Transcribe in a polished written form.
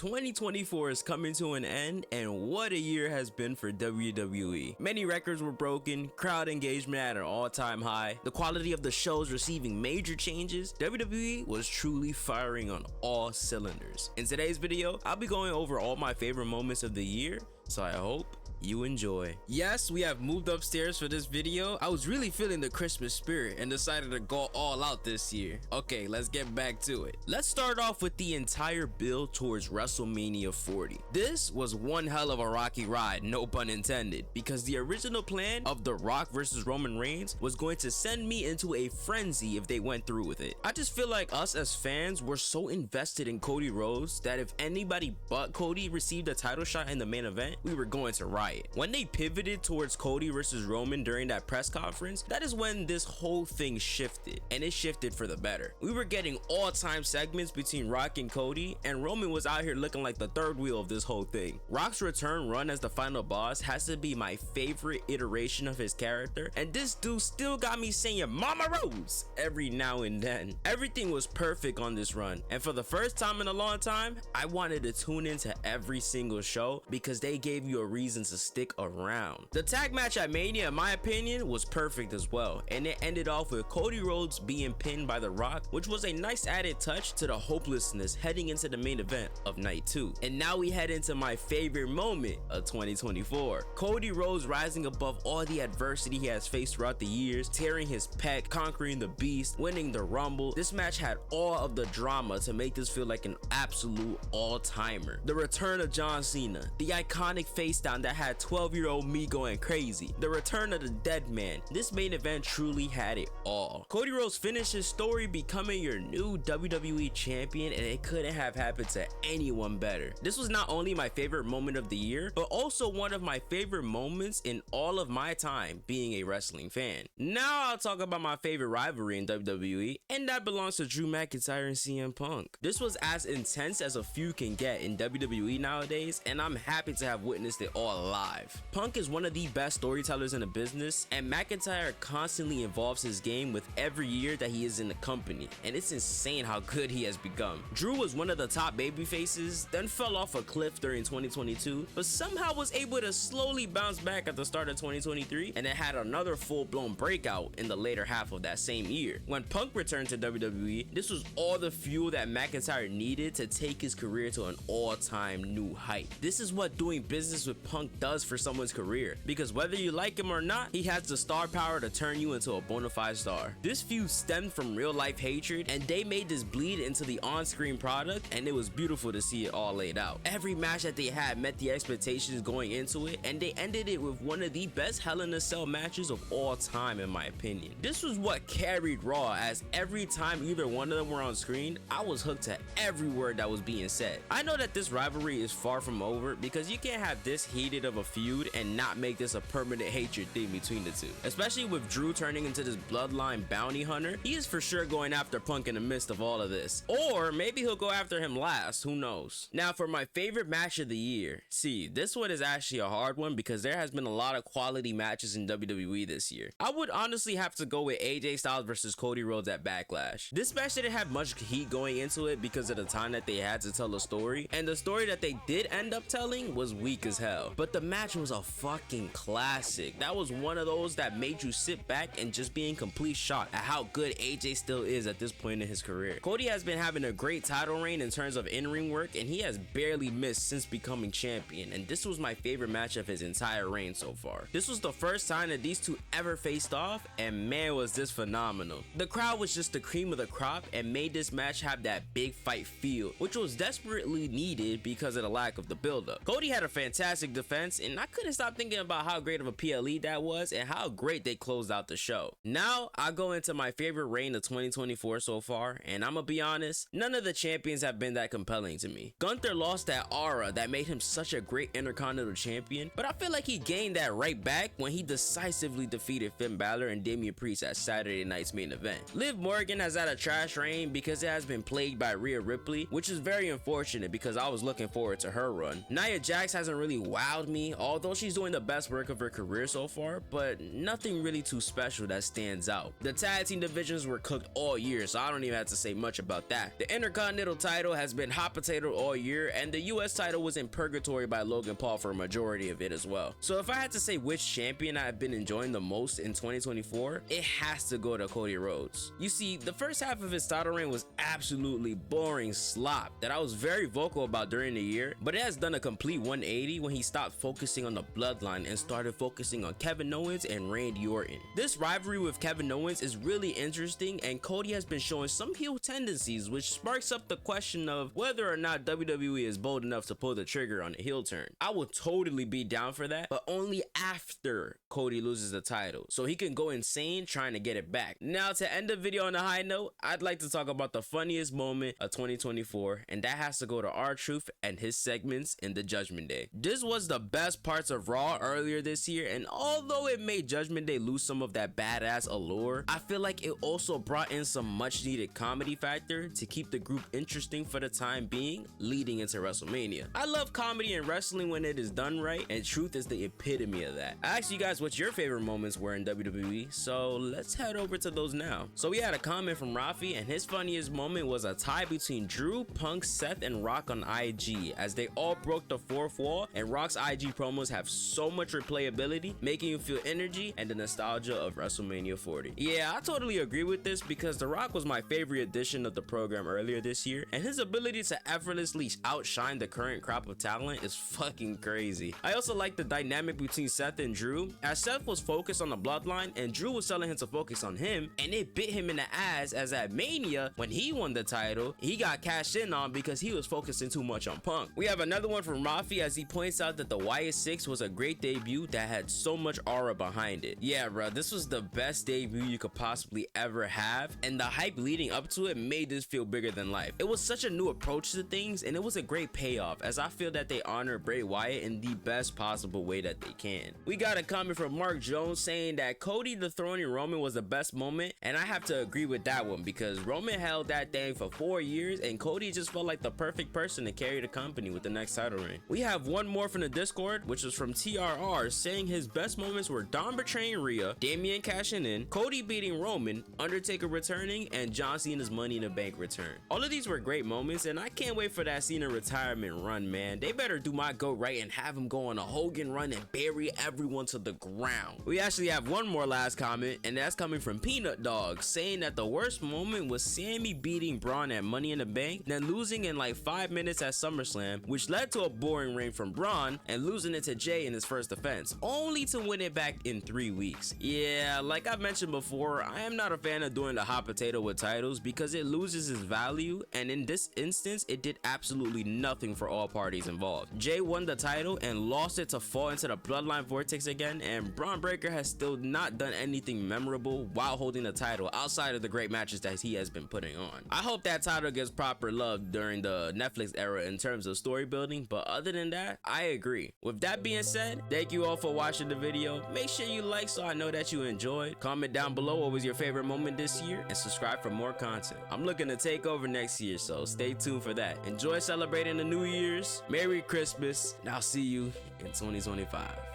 2024 is coming to an end, and what a year has been for WWE. Many records were broken, crowd engagement at an all-time high, the quality of the shows receiving major changes. WWE was truly firing on all cylinders. In today's video, I'll be going over all my favorite moments of the year, so I hope you enjoy. Yes, we have moved upstairs for this video. I was really feeling the Christmas spirit and decided to go all out this year. Okay, let's get back to it. Let's start off with the entire build towards WrestleMania 40. This was one hell of a rocky ride, no pun intended, because the original plan of The Rock versus Roman Reigns was going to send me into a frenzy if they went through with it. I just feel like us as fans were so invested in Cody Rhodes that if anybody but Cody received a title shot in the main event, we were going to riot. When they pivoted towards Cody versus Roman during that press conference, that is when this whole thing shifted, and it shifted for the better. We were getting all-time segments between Rock and Cody, and Roman was out here looking like the third wheel of this whole thing. Rock's return run as the final boss has to be my favorite iteration of his character, and this dude still got me saying Mama Rose every now and then. Everything was perfect on this run, and for the first time in a long time, I wanted to tune into every single show because they gave you a reason to stick around. The tag match at Mania, in my opinion, was perfect as well, and it ended off with Cody Rhodes being pinned by The Rock, which was a nice added touch to the hopelessness heading into the main event of night 2. And now we head into my favorite moment of 2024. Cody Rhodes rising above all the adversity he has faced throughout the years, tearing his pec, conquering the beast, winning the Rumble. This match had all of the drama to make this feel like an absolute all-timer. The return of John Cena, the iconic face down that had 12-year-old me going crazy, the return of the dead man. This main event truly had it all. Cody Rhodes finished his story becoming your new WWE champion, and it couldn't have happened to anyone better. This was not only my favorite moment of the year, but also one of my favorite moments in all of my time being a wrestling fan. Now I'll talk about my favorite rivalry in WWE, and that belongs to Drew McIntyre and CM Punk. This was as intense as a feud can get in WWE nowadays, and I'm happy to have witnessed it all live. Punk is one of the best storytellers in the business, and McIntyre constantly evolves his game with every year that he is in the company, and it's insane how good he has become. Drew was one of the top baby faces, then fell off a cliff during 2022, but somehow was able to slowly bounce back at the start of 2023, and then had another full-blown breakout in the later half of that same year. When Punk returned to WWE, this was all the fuel that McIntyre needed to take his career to an all-time new height. This is what doing business with Punk does for someone's career, because whether you like him or not, he has the star power to turn you into a bona fide star. This feud stemmed from real life hatred, and they made this bleed into the on-screen product, and it was beautiful to see it all laid out. Every match that they had met the expectations going into it, and they ended it with one of the best Hell in a Cell matches of all time in my opinion. This was what carried Raw, as every time either one of them were on screen, I was hooked to every word that was being said. I know that this rivalry is far from over, because you can't have this heated of a feud and not make this a permanent hatred thing between the two. Especially with Drew turning into this bloodline bounty hunter, he is for sure going after Punk in the midst of all of this. Or maybe he'll go after him last, who knows. Now for my favorite match of the year. See, this one is actually a hard one because there has been a lot of quality matches in WWE this year. I would honestly have to go with AJ Styles versus Cody Rhodes at Backlash. This match didn't have much heat going into it because of the time that they had to tell a story, and the story that they did end up telling was weak as hell. But the match was a fucking classic. That was one of those that made you sit back and just be in complete shock at how good AJ still is at this point in his career. Cody has been having a great title reign in terms of in-ring work, and he has barely missed since becoming champion, and this was my favorite match of his entire reign so far. This was the first time that these two ever faced off, and man was this phenomenal. The crowd was just the cream of the crop and made this match have that big fight feel, which was desperately needed because of the lack of the build-up. Cody had a fantastic defense, and I couldn't stop thinking about how great of a PLE that was and how great they closed out the show. Now I'll go into my favorite reign of 2024 so far, and I'm gonna be honest, none of the champions have been that compelling to me. Gunther lost that aura that made him such a great Intercontinental champion, but I feel like he gained that right back when he decisively defeated Finn Balor and Damian Priest at Saturday night's main event. Liv Morgan has had a trash reign because it has been plagued by Rhea Ripley, which is very unfortunate because I was looking forward to her run. Nia Jax hasn't really wowed me Naomi, although she's doing the best work of her career so far, but nothing really too special that stands out. The tag team divisions were cooked all year, so I don't even have to say much about that. The Intercontinental title has been hot potato all year, and the US title was in purgatory by Logan Paul for a majority of it as well. So if I had to say which champion I've been enjoying the most in 2024, it has to go to Cody Rhodes. You see, the first half of his title reign was absolutely boring slop that I was very vocal about during the year, but it has done a complete 180 when he stopped focusing on the bloodline and started focusing on Kevin Owens and Randy Orton. This rivalry with Kevin Owens is really interesting, and Cody has been showing some heel tendencies, which sparks up the question of whether or not WWE is bold enough to pull the trigger on a heel turn. I would totally be down for that, but only after Cody loses the title, so he can go insane trying to get it back. Now, to end the video on a high note, I'd like to talk about the funniest moment of 2024, and that has to go to R-Truth and his segments in the Judgment Day. This was the best parts of Raw earlier this year, and although it made Judgment Day lose some of that badass allure, I feel like it also brought in some much needed comedy factor to keep the group interesting for the time being leading into WrestleMania. I love comedy in wrestling when it is done right, and Truth is the epitome of that. I asked you guys what your favorite moments were in WWE, so let's head over to those now. So we had a comment from Rafi, and his funniest moment was a tie between Drew, Punk, Seth, and Rock on IG as they all broke the fourth wall, and Rock's IG promos have so much replayability, making you feel energy and the nostalgia of WrestleMania 40. Yeah, I totally agree with this because The Rock was my favorite addition of the program earlier this year, and his ability to effortlessly outshine the current crop of talent is fucking crazy. I also like the dynamic between Seth and Drew, as Seth was focused on the bloodline and Drew was telling him to focus on him, and it bit him in the ass as at Mania, when he won the title, he got cashed in on because he was focusing too much on Punk. We have another one from Rafi as he points out that the Wyatt 6 was a great debut that had so much aura behind it. Yeah, bro, this was the best debut you could possibly ever have, and the hype leading up to it made this feel bigger than life. It was such a new approach to things, and it was a great payoff, as I feel that they honor Bray Wyatt in the best possible way that they can. We got a comment from Mark Jones saying that Cody dethroning Roman was the best moment, and I have to agree with that one because Roman held that thing for 4 years, and Cody just felt like the perfect person to carry the company with the next title reign. We have one more from the Discord, which was from TRR, saying his best moments were Dom betraying Rhea, Damian cashing in, Cody beating Roman, Undertaker returning, and John Cena's Money in the Bank return. All of these were great moments, and I can't wait for that Cena retirement run, man. They better do my goat right and have him go on a Hogan run and bury everyone to the ground. We actually have one more last comment, and that's coming from Peanut Dog, saying that the worst moment was Sammy beating Braun at Money in the Bank, then losing in like 5 minutes at SummerSlam, which led to a boring reign from Braun and losing it to Jay in his first defense, only to win it back in 3 weeks. Yeah, like I mentioned before, I am not a fan of doing the hot potato with titles because it loses its value, and in this instance, it did absolutely nothing for all parties involved. Jay won the title and lost it to fall into the bloodline vortex again, and Braun Breaker has still not done anything memorable while holding the title outside of the great matches that he has been putting on. I hope that title gets proper love during the Netflix era in terms of story building, but other than that, I agree. With that being said, thank you all for watching the video. Make sure you like so I know that you enjoyed. Comment down below what was your favorite moment this year, and subscribe for more content. I'm looking to take over next year, so stay tuned for that. Enjoy celebrating the New Year's. Merry Christmas, and I'll see you in 2025.